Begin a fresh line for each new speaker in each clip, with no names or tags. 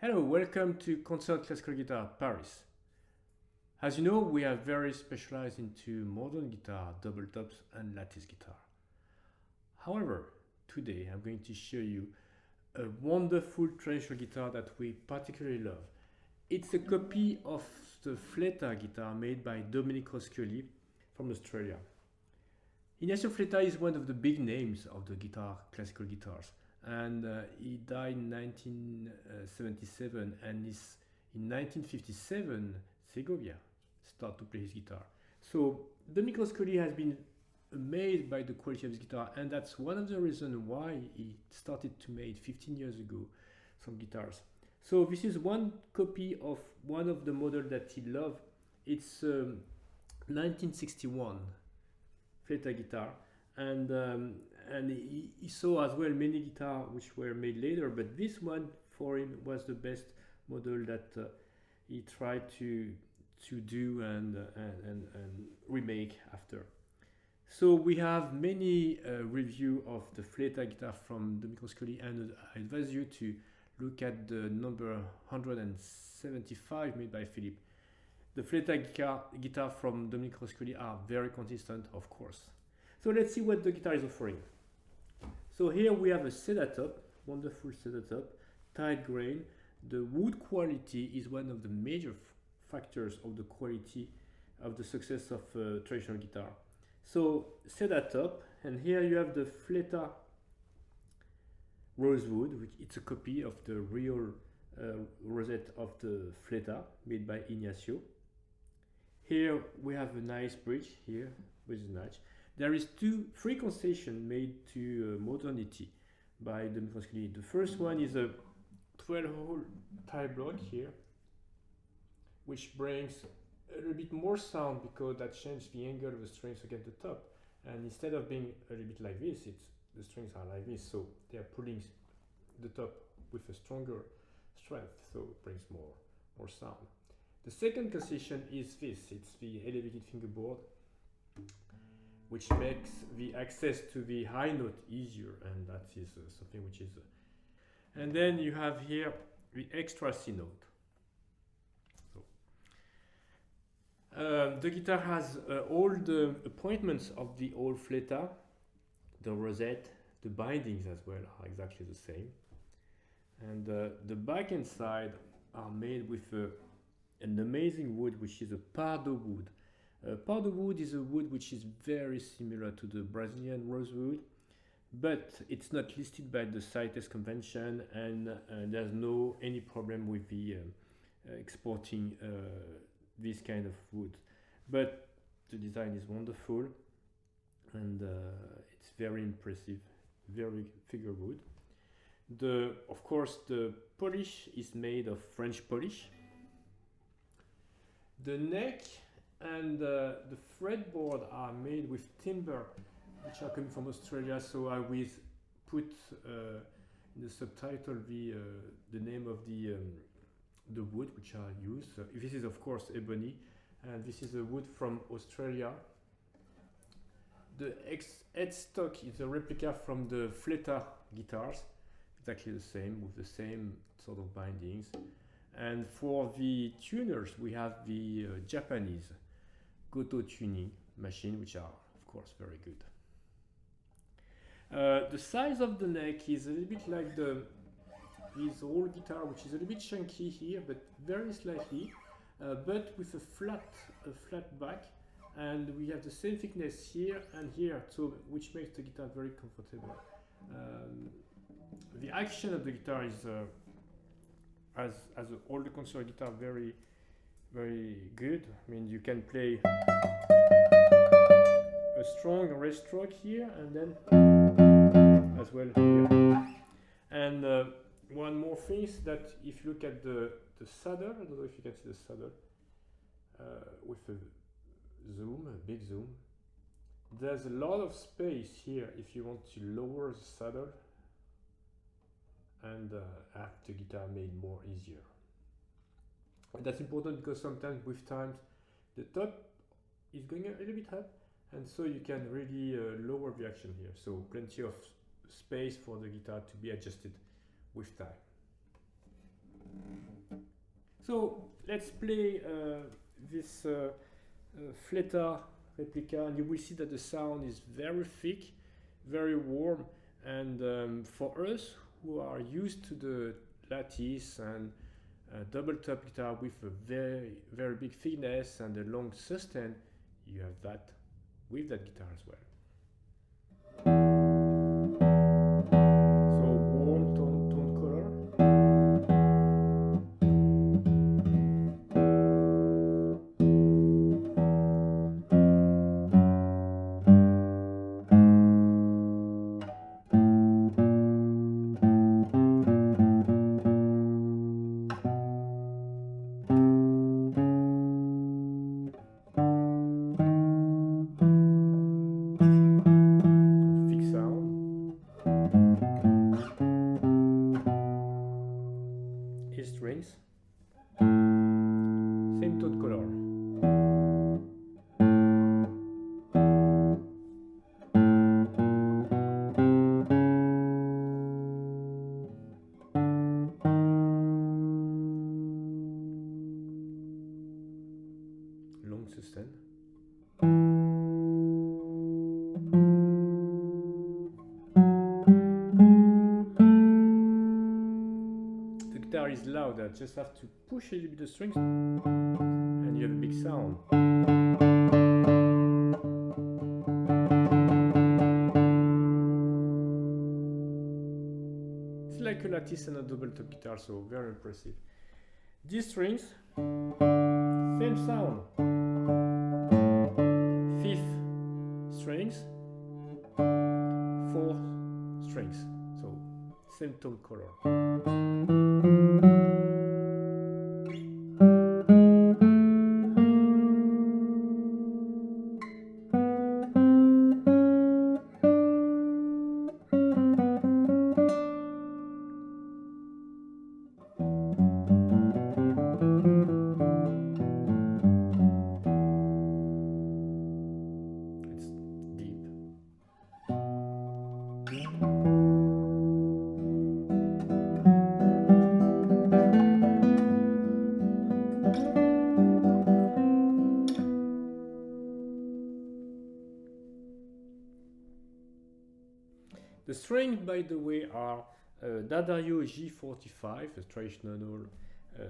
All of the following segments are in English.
Hello, welcome to Concert Classical Guitar Paris. As you know, we are very specialized into modern guitar, double tops and lattice guitar. However, today I'm going to show you a wonderful traditional guitar that we particularly love. It's a copy of the Fleta guitar made by Domenic Roscioli from Australia. Ignacio Fleta is one of the big names of the classical guitars. And he died in 1977, and is in 1957 Segovia started to play his guitar. So Domenic Roscioli has been amazed by the quality of his guitar, and that's one of the reasons why he started to make 15 years ago some guitars. So this is one copy of one of the models that he loved. It's 1961 Fleta guitar, and he saw as well many guitars which were made later, but this one for him was the best model that he tried to do and remake after. So we have many review of the Fleta guitar from Domenic Roscioli, and I advise you to look at the number 175 made by Philippe. The Fleta guitar from Domenic Roscioli are very consistent, of course. So let's see what the guitar is offering. So here we have a Seda top, wonderful Seda top, tight grain. The wood quality is one of the major factors of the quality of the success of traditional guitar. So Seda top, and here you have the Fleta rosewood, which it's a copy of the real rosette of the Fleta made by Ignacio. Here we have a nice bridge here with a notch. There is three concessions made to modernity by Domenic Roscioli. The first one is a 12-hole tie block here, which brings a little bit more sound because that changes the angle of the strings against the top. And instead of being a little bit like this, the strings are like this, so they are pulling the top with a stronger strength, so it brings more sound. The second concession is this. It's the elevated fingerboard, which makes the access to the high note easier, and that is something which is and then you have here the extra C note. So the guitar has all the appointments of the old Fleta. The rosette, the bindings as well are exactly the same, and the back and side are made with an amazing wood, which is a pardo wood. Pardo wood is a wood which is very similar to the Brazilian rosewood, but it's not listed by the CITES convention, and there's any problem with the exporting this kind of wood. But the design is wonderful, and it's very impressive, very figure wood. Of course, the polish is made of French polish. The neck and the fretboard are made with timber, which are coming from Australia. So I will put in the subtitle the name of the wood which are used. So this is of course ebony, and this is a wood from Australia. The headstock is a replica from the Fleta guitars, exactly the same, with the same sort of bindings. And for the tuners, we have the Japanese Goto tuning machine, which are of course very good. The size of the neck is a little bit like this old guitar, which is a little bit chunky here, but very slightly, but with a flat back, and we have the same thickness here and here, so which makes the guitar very comfortable. The action of the guitar is as all the concert guitar very good. I mean, you can play a strong rest stroke here, and then as well here. And one more thing is that if you look at the saddle, I don't know if you can see the saddle with a zoom, a big zoom. There's a lot of space here if you want to lower the saddle and have the guitar made more easier. And that's important because sometimes with time the top is going a little bit up, and so you can really lower the action here. So plenty of space for the guitar to be adjusted with time. So let's play this Fleta replica, and you will see that the sound is very thick, very warm, and for us who are used to the lattice and double top guitar with a very big thickness and a long sustain, you have that with that guitar as well. So warm tone color. Strings, same tone color. Long sustain. The guitar is loud, I just have to push a little bit the strings and you have a big sound. It's like a lattice and a double top guitar, so very impressive. These strings, same sound. Fifth strings, fourth strings, so same tone color. The strings, by the way, are D'Addario G45, the traditional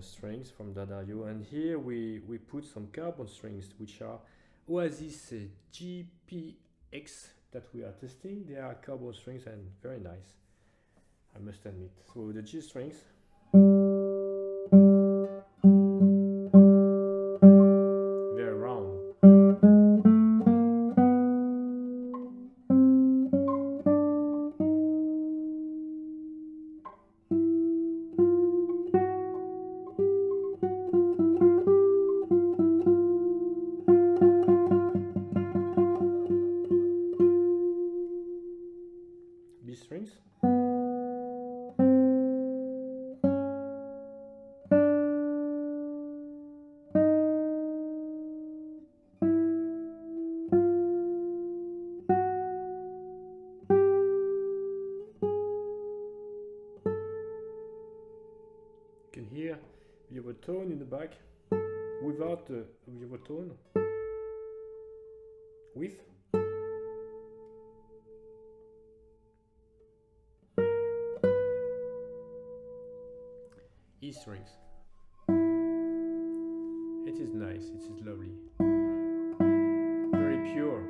strings from D'Addario, and here we put some carbon strings, which are Oasis GPX that we are testing. They are carbon strings and very nice, I must admit. So the G strings. Very round. B strings. You can hear the overtone in the back without the overtone, with. E strings. It is nice, it is lovely. Very pure.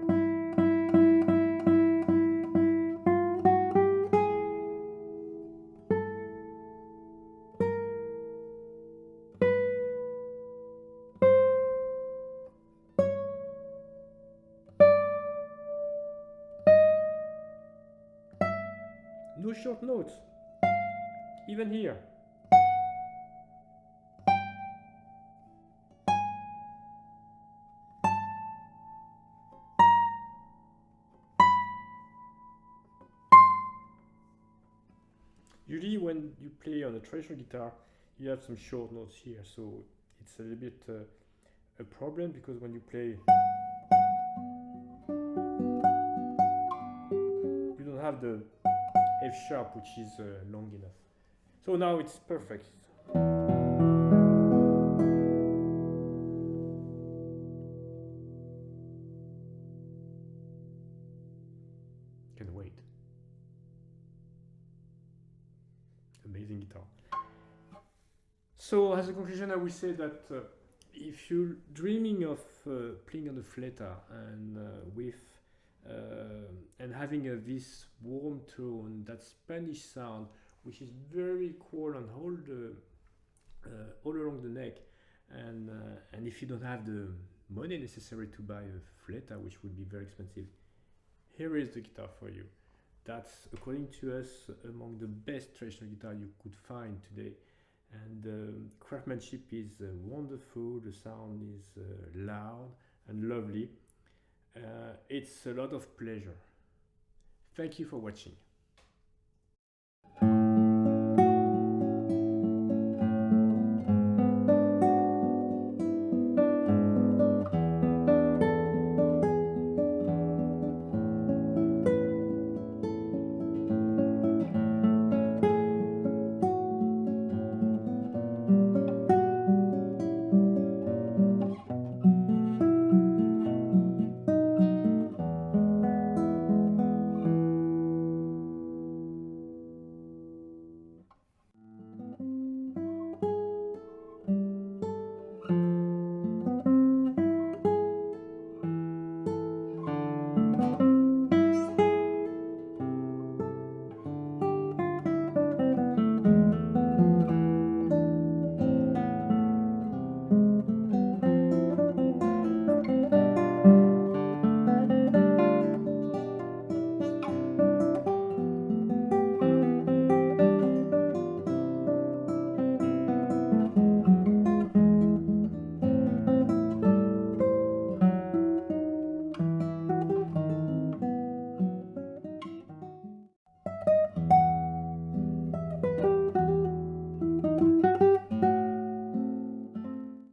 No short notes, even here. Usually when you play on a traditional guitar, you have some short notes here, so it's a little bit a problem, because when you play, you don't have the F sharp, which is long enough. So now it's perfect. amazing guitar. So as a conclusion, I will say that if you're dreaming of playing on the Fleta and and having this warm tone, that Spanish sound, which is very cool and all along the neck, and if you don't have the money necessary to buy a Fleta, which would be very expensive, here is the guitar for you. That's, according to us, among the best traditional guitar you could find today. And the craftsmanship is wonderful, the sound is loud and lovely. It's a lot of pleasure. Thank you for watching.